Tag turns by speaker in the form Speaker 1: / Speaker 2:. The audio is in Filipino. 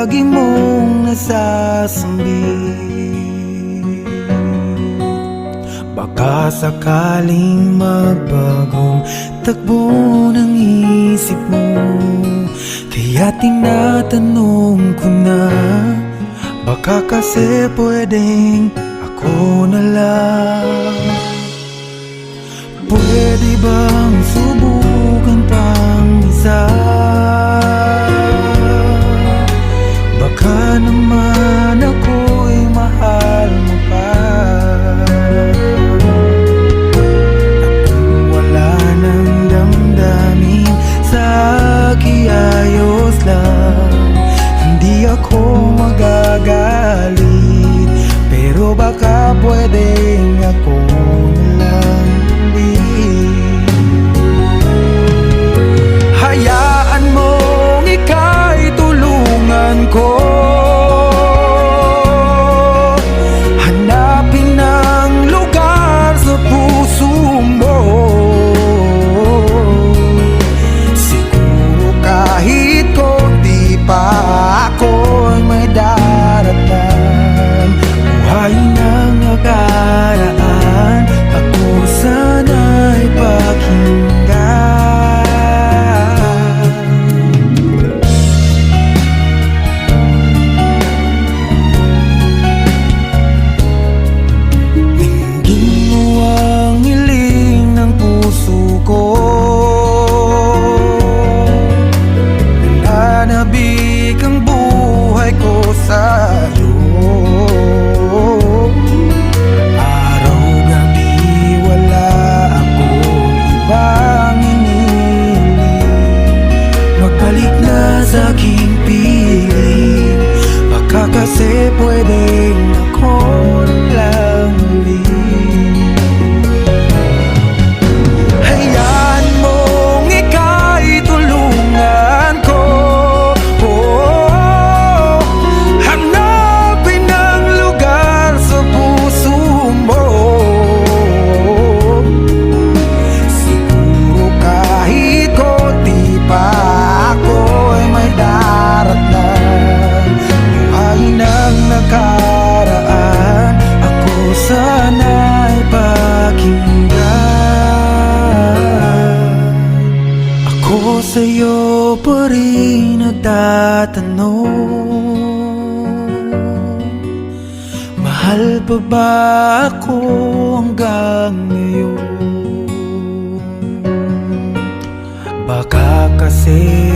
Speaker 1: lagi mong nasasambit. Baka sakaling magbagong takbo ng isip mo, kaya tinatanong ko na, baka kasi pwedeng ako na lang. Pwede bang subukan pang isa? Baka naman ako'y mahal mo pa. At kung wala nang damdamin sa kiayos lang, hindi ako magagalit. Pero baka pwedeng ako na lang. Hayaan mong ika'y tulungan ko, hanapin ang lugar sa puso mo. Siguro kahit konti pa ako'y may daratan. Buhayin ang nakaraan, ako sana'y pakinggan. Kasi pwedeng ako lang ulit. Hayaan mong ika'y tulungan ko, hanapin ang lugar sa puso mo. Siguro kahit konti pa ako'y may daratan. Nang nakaraan, ako sana'y pakinggan. Ako sa'yo pa rin nagtatanong, mahal pa ba ako hanggang ngayon? Baka kasi